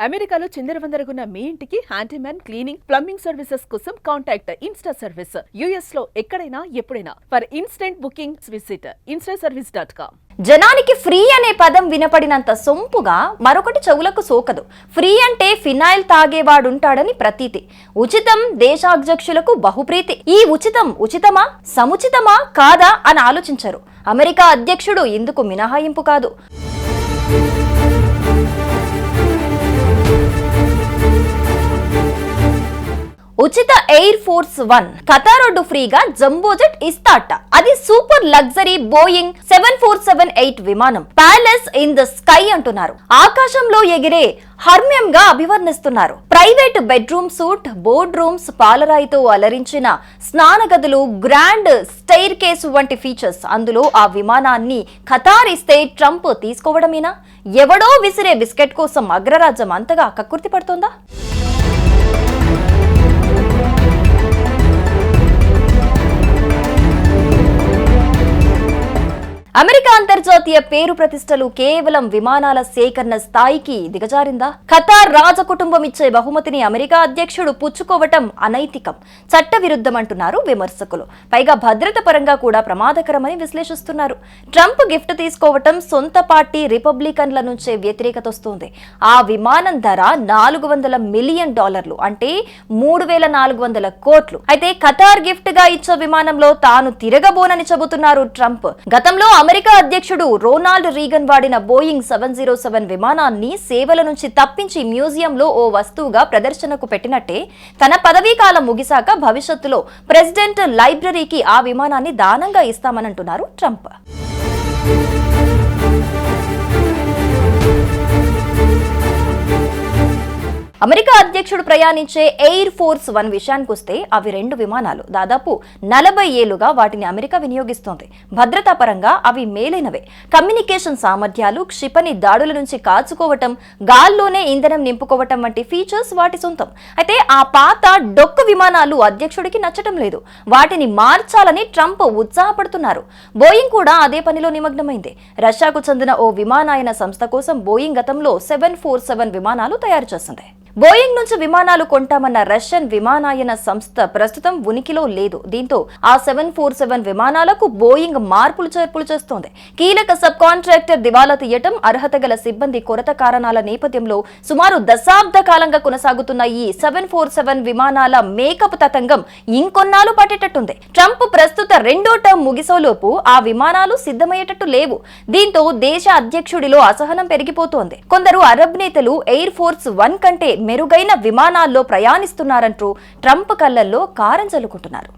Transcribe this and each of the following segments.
అమెరికాలో చిందరవందరగున్న మీ ఇంటికి handyman cleaning plumbing services కోసం కాంటాక్ట్ ఇన్స్టా సర్వీస్. యుఎస్ లో ఎక్కడైనా ఎప్పుడైనా for instant booking visit instaservice.com. జనానికి ఫ్రీ అనే పదం వినపడినంత సొంపుగా మరొకటి చెవులకు సోకదు. ఫ్రీ అంటే ఫినాయిల్ తాగేవాడుంటాడని ప్రతీతి. ఉచితం దేశాధ్యక్షులకు బహుప్రీతి. ఈ ఉచితం ఉచితమా సముచితమా కాదా అని ఆలోచించరు. అమెరికా అధ్యక్షుడు ఇందుకు మినహాయింపు కాదు. ఉచిత ఎయిర్ ఫోర్స్ 1 ఖతారోడ్డు ఫ్రీగా జంబోజెట్ ఇస్తాట. అది సూపర్ లగ్జరీ బోయింగ్ 747-8 విమానం. ప్యాలెస్ ఇన్ ద స్కై అంటున్నారు. ఆకాశంలో ఎగిరే హర్మ్యంగా అభివర్ణిస్తున్నారు. Private bedroom suite, board rooms, పాలరాయితో అలరించిన స్నాన గదులు, గ్రాండ్ స్టైర్ కేసు వంటి ఫీచర్స్. అందులో ఆ విమానాన్ని ఖతార్ ఇస్తే ట్రంప్ తీసుకోవడమేనా? ఎవడో విసిరే బిస్కెట్ కోసం అగ్రరాజ్యం అంతగా కక్కుర్తి పడుతోందా? అమెరికా అంతర్జాతీయ పేరు ప్రతిష్టలు కేవలం విమానాల సేకరణ స్థాయికి దిగజారిందా? ఖతార్ రాజకుటుంబం ఇచ్చే బహుమతిని అమెరికా అధ్యక్షుడు పుచ్చుకోవటం అనైతికం, చట్టవిరుద్ధమంటున్నారు విమర్శకులు. పైగా భద్రత పరంగా కూడా ప్రమాదకరమని విశ్లేషిస్తున్నారు. ట్రంప్ గిఫ్ట్ తీసుకోవటం సొంత పార్టీ రిపబ్లికన్ల నుంచే వ్యతిరేకత వస్తోంది. ఆ విమానం ధర $400 మిలియన్, అంటే 3,400 కోట్లు. అయితే ఖతార్ గిఫ్ట్ గా ఇచ్చే విమానంలో తాను తిరగబోనని చెబుతున్నారు ట్రంప్. గతంలో అమెరికా అధ్యక్షుడు రోనాల్డ్ రీగన్ వాడిన బోయింగ్ 707 విమానాన్ని సేవల నుంచి తప్పించి మ్యూజియంలో ఓ వస్తువుగా ప్రదర్శనకు పెట్టినట్టే తన పదవీ కాలం ముగిశాక భవిష్యత్తులో ప్రెసిడెంట్ లైబ్రరీకి ఆ విమానాన్ని దానంగా ఇస్తామనంటున్నారు ట్రంప్. అమెరికా అధ్యక్షుడు ప్రయాణించే ఎయిర్ ఫోర్స్ 1 విషయానికొస్తే అవి 2 విమానాలు. దాదాపు 40 ఏళ్లుగా వాటిని అమెరికా వినియోగిస్తోంది. భద్రతా పరంగా అవి మేలైనవే. కమ్యూనికేషన్ సామర్థ్యాలు, క్షిపణి దాడుల నుంచి కాచుకోవటం, గాల్లోనే ఇంధనం నింపుకోవటం వంటి ఫీచర్స్ వాటి సొంతం. అయితే ఆ పాత డొక్కు విమానాలు అధ్యక్షుడికి నచ్చటం లేదు. వాటిని మార్చాలని ట్రంప్ ఉత్సాహపడుతున్నారు. బోయింగ్ కూడా అదే పనిలో నిమగ్నమైంది. రష్యాకు చెందిన ఓ విమానయాన సంస్థ కోసం బోయింగ్ గతంలో 747 విమానాలు తయారు చేసింది. బోయింగ్ నుంచి విమానాలు కొంటామన్న రష్యన్ విమానయాన సంస్థ ప్రస్తుతం ఉనికిలో లేదు. దీంతో ఆ 747 విమానాలకు బోయింగ్ మార్పులు చేర్పులు చేస్తోంది. కీలక సబ్ కాంట్రాక్టర్ దివాలా తీయటం, అర్హత గల సిబ్బంది కొరత కారణాల నేపథ్యంలో సుమారు దశాబ్ద కాలంగా కొనసాగుతున్న ఈ 747 విమానాల మేకప్ తతంగం ఇంకొన్నాళ్ళు పట్టేటట్టుంది. ట్రంప్ ప్రస్తుత 2వ టర్మ్ ముగిసోలోపు ఆ విమానాలు సిద్ధమయ్యేటట్టు లేవు. దీంతో దేశ అధ్యక్షుడిలో అసహనం పెరిగిపోతోంది. కొందరు అరబ్ నేతలు ఎయిర్ ఫోర్స్ 1 కంటే మెరుగైన విమానాల్లో ప్రయాణిస్తున్నారంటూ ట్రంప్ కళ్ళల్లో కారం చల్లుకుంటున్నారు.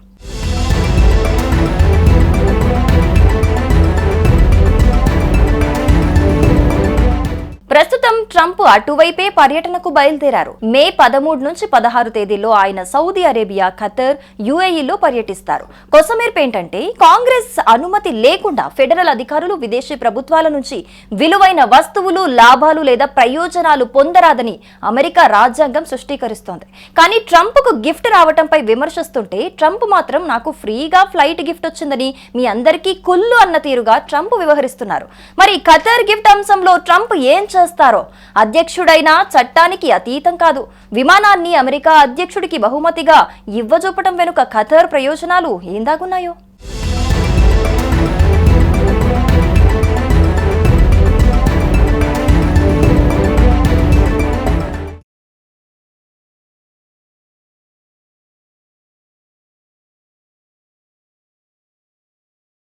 ప్రస్తుతం ట్రంప్ అటువైపే పర్యటనకు బయలుదేరారు. మే 13 నుంచి 16 తేదీల్లో ఆయన సౌదీ అరేబియా, ఖతర్, యుఏఈలో పర్యటిస్తారు. కొసమెరుపు ఏంటంటే కాంగ్రెస్ అనుమతి లేకుండా ఫెడరల్ అధికారులు విదేశీ ప్రభుత్వాల నుంచి విలువైన వస్తువులు, లాభాలు లేదా ప్రయోజనాలు పొందరాదని అమెరికా రాజ్యాంగం సృష్టీకరిస్తోంది. కానీ ట్రంప్కు గిఫ్ట్ రావటంపై విమర్శిస్తుంటే ట్రంప్ మాత్రం నాకు ఫ్రీగా ఫ్లైట్ గిఫ్ట్ వచ్చిందని మీ అందరికీ కుల్లు అన్న తీరుగా ట్రంప్ వ్యవహరిస్తున్నారు. మరి ఖతర్ గిఫ్ట్ అంశంలో ట్రంప్ ఏం చేస్తారో? అధ్యక్షుడైనా చట్టానికి అతీతం కాదు. విమానాన్ని అమెరికా అధ్యక్షుడికి బహుమతిగా ఇవ్వజూపటం వెనుక ఖతర్ ప్రయోజనాలు ఏం దాగున్నాయో?